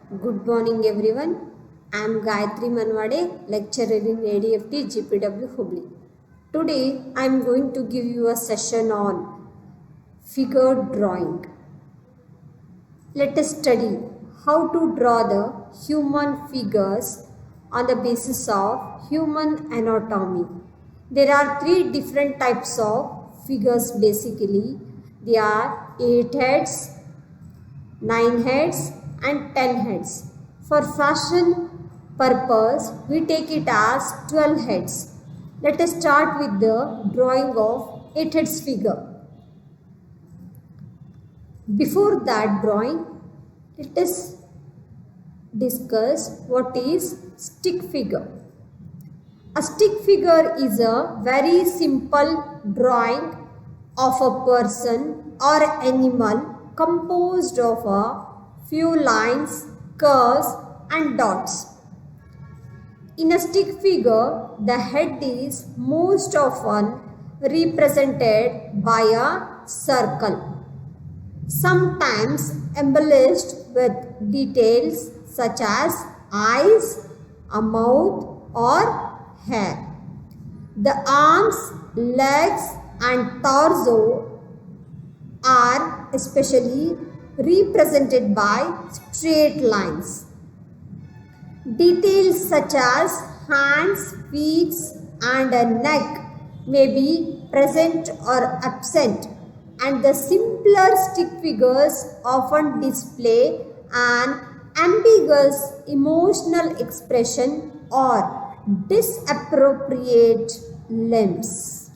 Good morning everyone. I am Gayatri Manwade, lecturer in ADFT GPW Hubli. Today I am going to give you a session on figure drawing. Let us study how to draw the human figures on the basis of human anatomy. There are three different types of figures basically. They are 8 heads, 9 heads and 10 heads. For fashion purpose, we take it as 12 heads. Let us start with the drawing of 8 heads figure. Before that drawing, let us discuss what is stick figure. A stick figure is a very simple drawing of a person or animal composed of a few lines, curves and dots. In a stick figure, the head is most often represented by a circle, sometimes embellished with details such as eyes, a mouth or hair. The arms, legs and torso are especially represented by straight lines. Details such as hands, feet and a neck may be present or absent, and the simpler stick figures often display an ambiguous emotional expression or disappropriate limbs.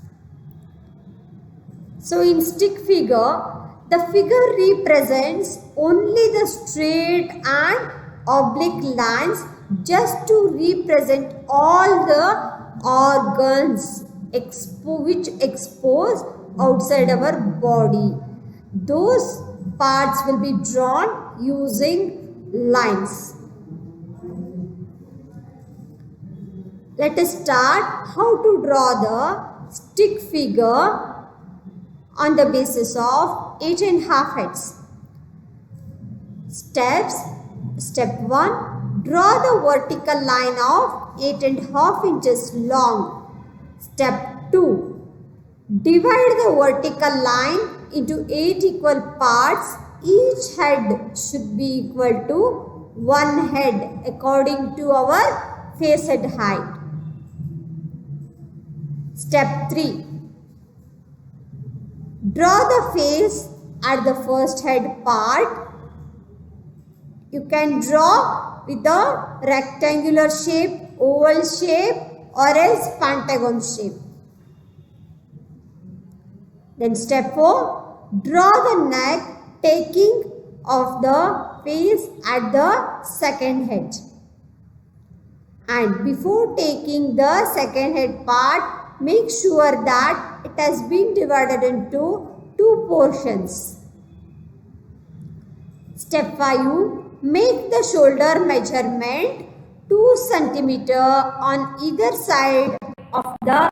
So in stick figure, the figure represents only the straight and oblique lines just to represent all the organs which expose outside our body. Those parts will be drawn using lines. Let us start how to draw the stick figure on the basis of 8½ heads. Steps. Step 1. Draw the vertical line of 8½ inches long. Step 2. Divide the vertical line into 8 equal parts. Each head should be equal to 1 head according to our face head height. Step 3. Draw the face at the first head part. You can draw with a rectangular shape, oval shape or else pentagon shape. Then step 4. Draw the neck taking of the face at the second head. And before taking the second head part, make sure that it has been divided into 2 portions. Step 5. Make the shoulder measurement 2 cm on either side of the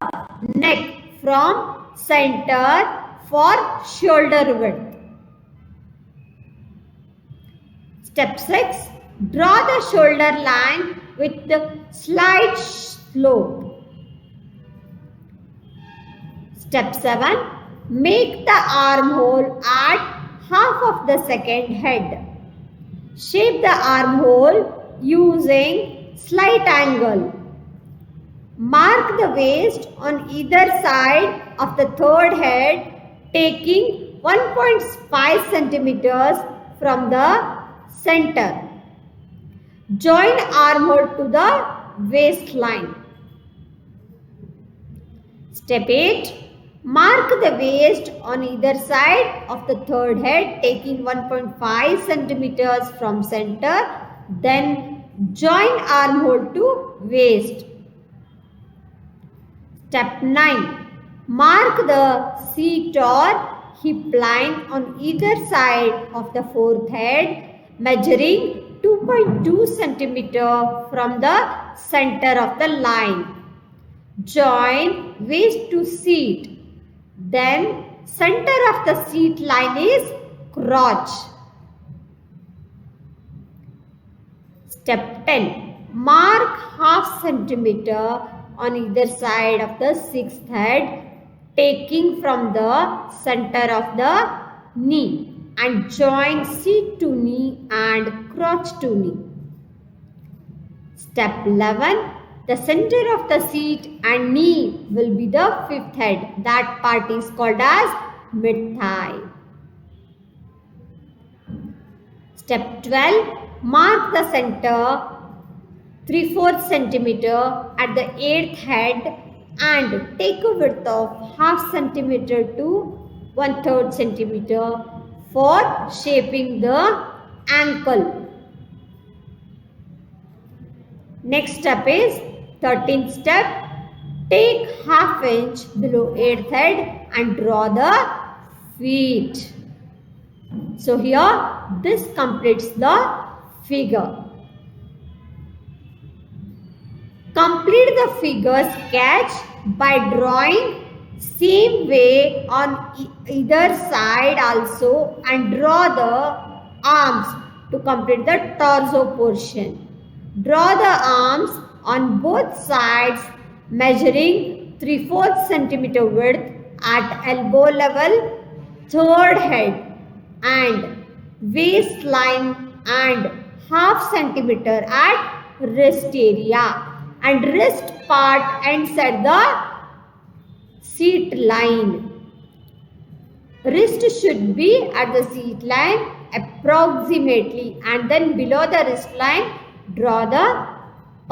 neck from center for shoulder width. Step 6. Draw the shoulder line with the slight slope. Step 7. Make the armhole at half of the second head. Shape the armhole using slight angle. Mark the waist on either side of the third head, taking 1.5 centimeters from the center. Join armhole to the waistline. Step 8. Mark the waist on either side of the third head, taking 1.5 centimeters from center. Then join armhole to waist. Step 9. Mark the seat or hip line on either side of the fourth head, measuring 2.2 centimeters from the center of the line. Join waist to seat. Then center of the seat line is crotch. Step 10. Mark half centimeter on either side of the sixth head, taking from the center of the knee and join seat to knee and crotch to knee. Step 11. The center of the seat and knee will be the fifth head. That part is called as mid-thigh. Step 12. Mark the center 3/4 centimeter at the 8th head and take a width of half centimeter to 1/3 centimeter for shaping the ankle. Next step is 13th step. Take half inch below 8th head and draw the feet. So here this completes the figure. Complete the figure sketch by drawing same way on either side also and draw the arms to complete the torso portion. Draw the arms on both sides measuring 3/4 centimeter width at elbow level, third head and waistline and half centimeter at wrist area, and wrist part ends at the seat line. Wrist should be at the seat line approximately, and then below the wrist line draw the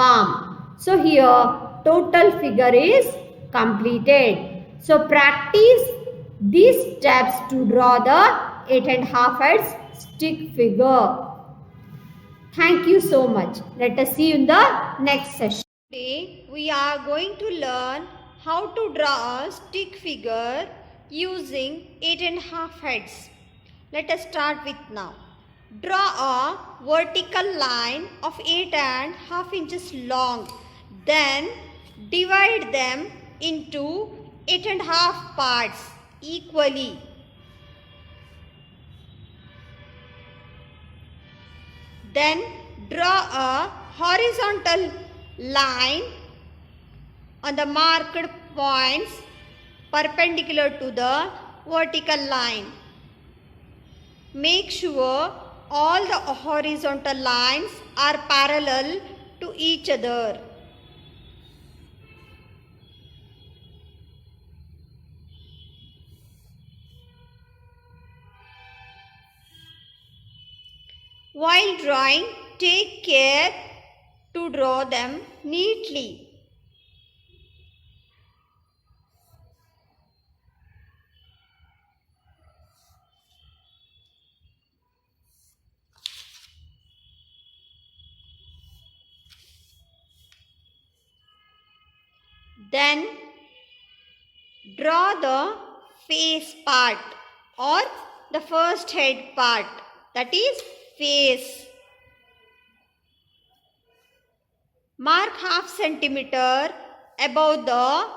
palm. So here total figure is completed. So practice these steps to draw the 8.5 heads stick figure. Thank you so much. Let us see you in the next session. Today we are going to learn how to draw a stick figure using 8.5 heads. Let us start with now. Draw a vertical line of 8.5 inches long. Then divide them into 8.5 parts equally. Then draw a horizontal line on the marked points perpendicular to the vertical line. Make sure all the horizontal lines are parallel to each other. While drawing, take care to draw them neatly. Then draw the face part or the first head part, that is face. Mark half centimeter above the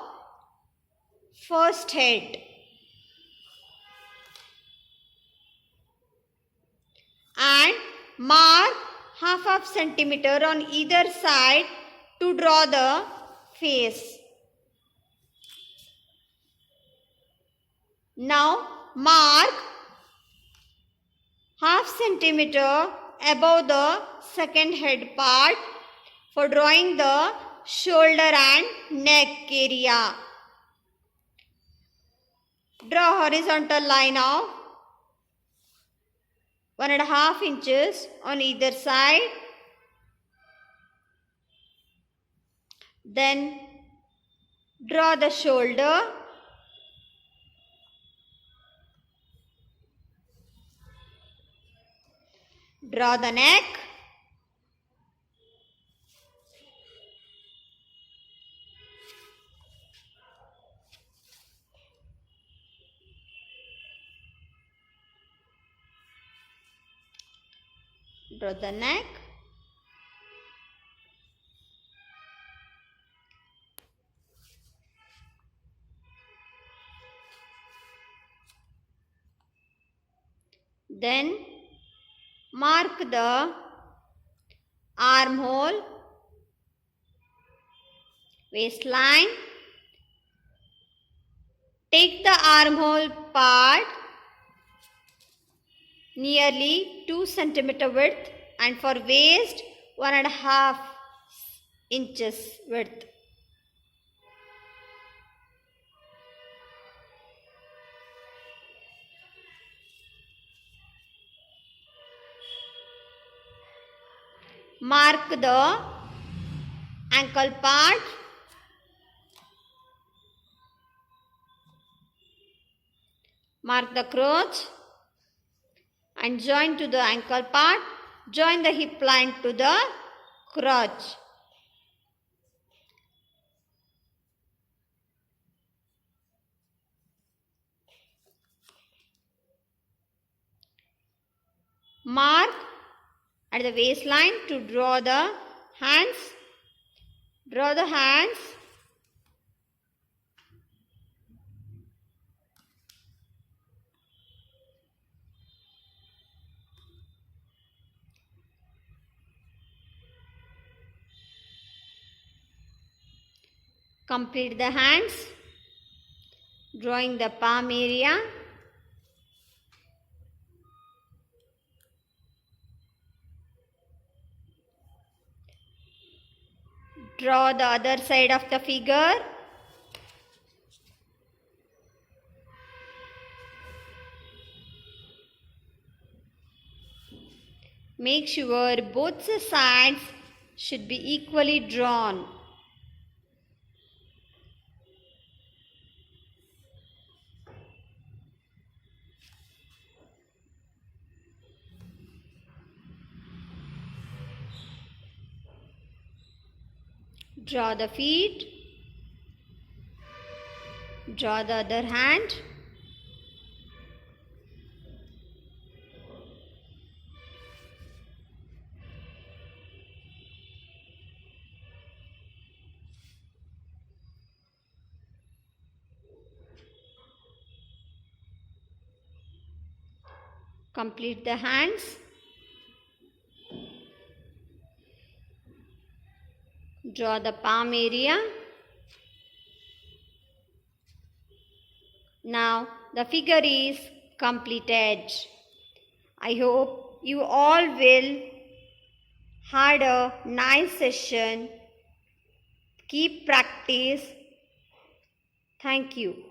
first head. And mark half centimeter on either side to draw the face. Now mark half centimeter above the second head part for drawing the shoulder and neck area. Draw horizontal line of 1.5 inches on either side. Then draw the shoulder. Draw the neck. Draw the neck. Then mark the armhole, waistline. Take the armhole part nearly 2 centimeter width and for waist 1.5 inches width. Mark the ankle part. Mark the crotch and join to the ankle part. Join the hip line to the crotch. Mark at the waistline to draw the hands. Draw the hands. Complete the hands. Drawing the palm area. Draw the other side of the figure. Make sure both the sides should be equally drawn. Draw the feet. Draw the other hand. Complete the hands. Draw the palm area. Now the figure is completed. I hope you all will had a nice session. Keep practice. Thank you.